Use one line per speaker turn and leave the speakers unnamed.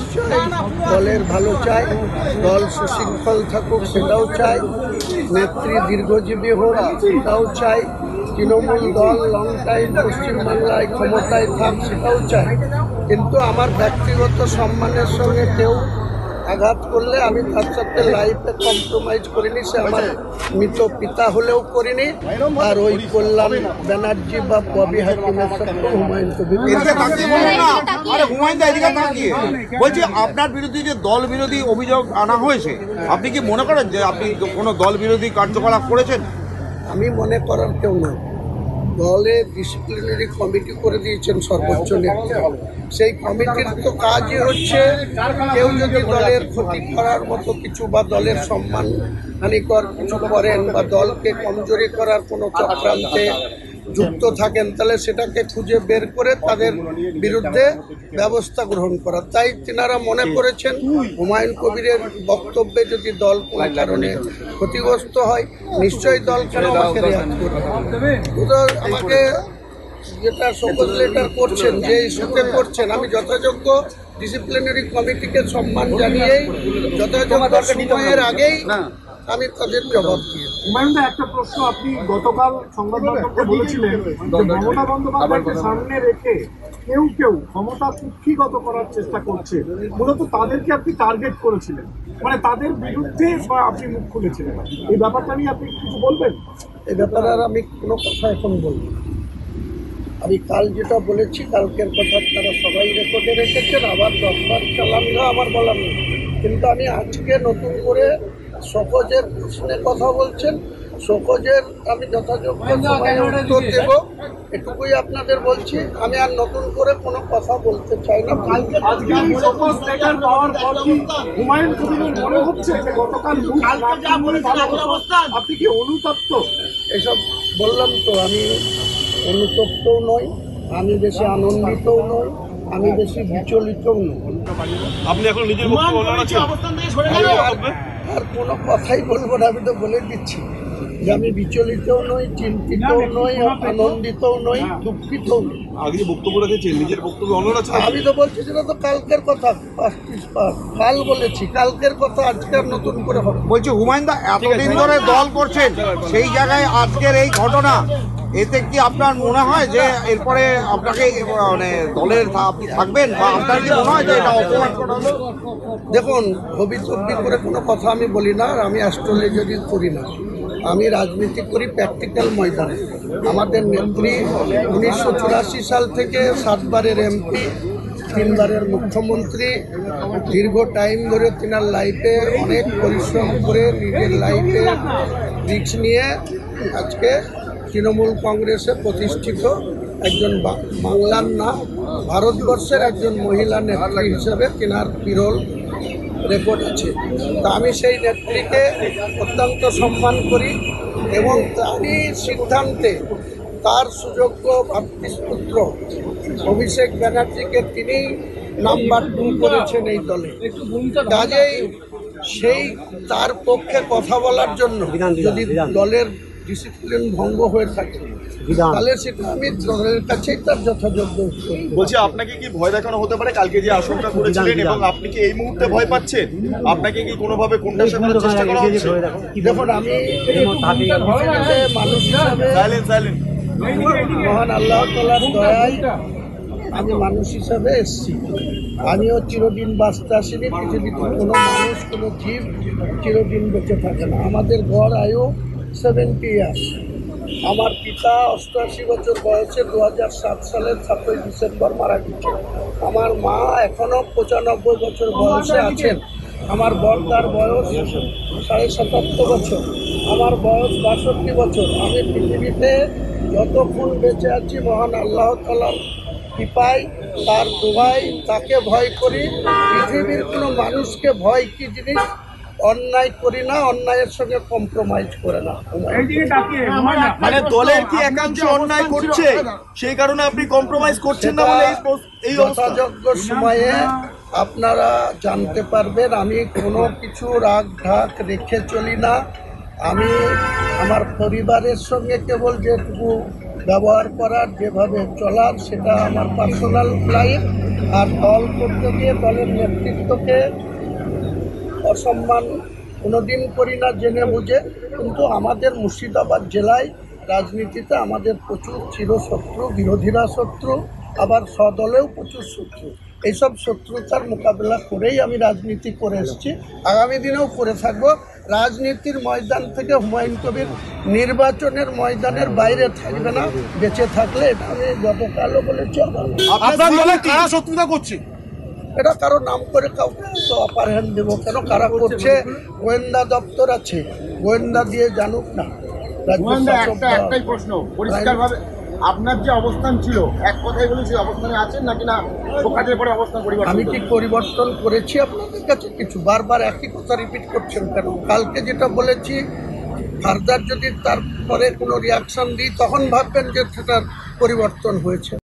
নিশ্চয়ই দলের ভালো চাই, দল সুশৃঙ্খল থাকুক সেটাও চাই, নেত্রী দীর্ঘজীবী হোক সেটাও চাই, তৃণমূল দল লং টাইম পশ্চিমবাংলায় ক্ষমতায় থাক সেটাও চাই। কিন্তু আমার ব্যক্তিগত সম্মানের সঙ্গে কেউ আঘাত করলে আমি তার সাথে লাইফে কম্প্রোমাইজ করিনি। সে আমার মৃত পিতা হলেও করিনি। আর ওই কল্যাণ ব্যানার্জি বা ববি হাকিমের সাথে হুমায়ুন কবির।
বলছি আপনার বিরুদ্ধে যে দল বিরোধী অভিযোগ আনা হয়েছে, আপনি কি মনে করেন যে আপনি কোনো দল বিরোধী কার্যকলাপ করেছেন?
আমি মনে করার কেউ নয়। দলে ডিসিপ্লিনারি কমিটি করে দিয়েছেন সর্বোচ্চ নেতৃত্ব। সেই কমিটির তো কাজই হচ্ছে কেউ যদি দলের ক্ষতি করার মতো কিছু বা দলের সম্মান হানিকর কিছু করেন বা দলকে কমজোরি করার কোনো চক্রান্তে যুক্ত থাকেন, তাহলে সেটাকে খুঁজে বের করে তাদের বিরুদ্ধে ব্যবস্থা গ্রহণ করা। তাই তিনারা মনে করেছেন হুমায়ুন কবিরের বক্তব্যে যদি দল কোনো কারণে ক্ষতিগ্রস্ত হয়, নিশ্চয়ই দল কেন আমাকে রিয়াক্ট করবে। আমাকে যেটা সকল লেটার করছেন, যে ইস্যুতে করছেন, আমি যথাযোগ্য ডিসিপ্লিনারি কমিটিকে সম্মান জানিয়েই যথাযোগ্য সময়ের আগেই আমি তাদের জবাব দিই।
হুমায়ুনদা, একটা প্রশ্ন, আপনি গতকাল সংবাদ মাধ্যমকে বলেছিলেন যে মমতা বন্দ্যোপাধ্যায়কে সামনে রেখে কেউ ক্ষমতা কুক্ষিগত করার চেষ্টা করছে, মূলত তাদেরকে আপনি টার্গেট করেছিলেন, মানে তাদের বিরুদ্ধে আপনি মুখ খুলেছিলেন। এই ব্যাপারটা নিয়ে আপনি কিছু বলবেন?
এই ব্যাপারে আর আমি কোনো কথা এখন বলব। আমি কাল যেটা বলেছি, কালকের কথা তারা সবাই রেকর্ডে রেখেছেন, আবার 10 বার চালানরা আমার বলার নেই। কিন্তু আমি আজকে নতুন করে শোকজের প্রশ্নে কথা বলছেন, শোকজের আমি যথাযোগ্য সময়ে উত্তর দেব, এটুকুই আপনাদের বলছি। আমি আর নতুন করে কোনো কথা বলতে চাই না।
আপনি কি অনুতপ্ত?
এসব বললাম তো, আমি অনুতপ্তও নই, আমি বেশি আনন্দিতও নই, আমি বেশি বিচলিতও নই।
আপনি এখন নিজের
আর কোনো কথাই বলবো না। আমি তো বলে দিচ্ছি যে আমি বিচলিতও নই, চিন্তিতও নই, আনন্দিতও নই, দুঃখিতও নই।
আগে যে বক্তব্য রেখেছেন, নিজের বক্তব্য অন্য আছে।
আমি তো বলছি সেটা তো কালকের কথা, কাল বলেছি, কালকের কথা আজকে আর নতুন করে হবে।
বলছি হুমায়ুনদা, এতদিন ধরে দল করছেন, সেই জায়গায় আজকের এই ঘটনা, এতে কি আপনার মনে হয় যে এরপরে আপনাকে মানে দলের আপনি থাকবেন, বা আপনার কি মনে হয় যে এটা অপমান করা হলো?
দেখুন, হবি করে কোনো কথা আমি বলি না, আর আমি অ্যাস্ট্রোলজি করি না। আমি রাজনীতি করি প্র্যাকটিক্যাল ময়দানে। আমাদের নেত্রী 1984 সাল থেকে 7 বারের এমপি, 3 বারের মুখ্যমন্ত্রী, দীর্ঘ টাইম ধরে তিনার লাইফে অনেক পরিশ্রম করে নিজের লাইফে রিস্ক নিয়ে আজকে তৃণমূল কংগ্রেসে প্রতিষ্ঠিত একজন বাংলার না, ভারতবর্ষের একজন মহিলা নেত্রী হিসেবে তিনার বিরল রেকর্ড আছে। তা আমি সেই নেত্রীকে অত্যন্ত সম্মান করি এবং তারই সিদ্ধান্তে তার সুযোগ্য ভাতৃপুত্র অভিষেক ব্যানার্জিকে তিনি নাম্বার 2 করেছেন এই দলে। কাজেই সেই তার পক্ষে কথা বলার জন্য যদি দলের ডিসিপ্লিন ভঙ্গ হয়ে থাকে, তাহলে সেটা আমি দলের কাছেই তার যথাযোগ্য উত্তর।
বলছি, আপনাকে কি ভয় দেখানো হতে পারে কালকে যে আশঙ্কা করেছিলেন, এবং আপনি কি এই মুহূর্তে ভয় পাচ্ছেন? আপনাকে কি কোনোভাবে কোণঠাসা করার চেষ্টা করা হচ্ছে?
দেখুন, আমি মানুষ হিসাবে মহান আল্লাহ তাআলার দয়ায় আমি মানুষ হিসাবে এসেছি। আমিও চিরদিন বাঁচতে আসিনি। পৃথিবীতে কোনো মানুষ, কোনো জীব চিরদিন বেঁচে থাকে না। আমাদের গড় আয়ু 70 ইয়ার্স। আমার পিতা 88 বছর বয়সে 2007 সালের 7ই ডিসেম্বর মারা গেছে। আমার মা এখনও 95 বছর বয়সে আছেন। আমার বড়দার বয়স 77.5 বছর, আমার বয়স 62 বছর। আমি পৃথিবীতে যতক্ষণ বেঁচে আছি মহান আল্লাহ তাআলার কৃপায়, তার দোয়ায় তাকে ভয় করি। পৃথিবীর কোনো মানুষকে ভয় কি জিনিস অন্যায় করি না, অন্যায়ের সঙ্গে কম্প্রোমাইজ করে না।
মানে দলের কি একাংশ অন্যায় করছে, সেই কারণে আপনি কম্প্রোমাইজ করছেন না বলে এই
যথাযোগ্য সময়ে আপনারা জানতে পারবেন। আমি কোনো কিছু রাগ ঢাক রেখে চলি না। আমি আমার পরিবারের সঙ্গে কেবল যেটুকু ব্যবহার করার, যেভাবে চলার, সেটা আমার পার্সোনাল লাইফ। আর দল করতে গিয়ে দলের নেতৃত্বকে অসম্মান কোনোদিন করি না জেনে বুঝে, কিন্তু আমাদের মুর্শিদাবাদ জেলায় রাজনীতিতে আমাদের প্রচুর চিরশত্রু, বিরোধীরা শত্রু, আবার স্বদলেও প্রচুর শত্রু। এইসব শত্রুতার মোকাবেলা করেই আমি রাজনীতি করে এসেছি, আগামী দিনেও করে থাকব। রাজনীতির ময়দান থেকে হুমায়ুন কবির নির্বাচনের ময়দানের বাইরে থাকবে না, বেঁচে থাকলে এটা আমি গতকালও বলেছি।
আপনার দলে কারা শত্রুতা করছে?
এটা কারো নাম করে কাউকে তো আপার হ্যান্ড দেবো কেন? কারা করছে? গোয়েন্দা দপ্তর আছে, গোয়েন্দা দিয়ে জানুক না।
একটাই প্রশ্ন পরিষ্কারভাবে, আপনার যে অবস্থান ছিল এক কথাই বলি, সেই অবস্থানে আছেন নাকি না শোকাজের পরে অবস্থান পরিবর্তন?
আমি কি পরিবর্তন করেছি আপনাদের কাছে কিছু? বারবার একই কথা রিপিট করছেন কেন? কালকে যেটা বলেছি ফার্দার যদি তারপরে কোনো রিয়াকশন দিই তখন ভাববেন যে সেটার পরিবর্তন হয়েছে।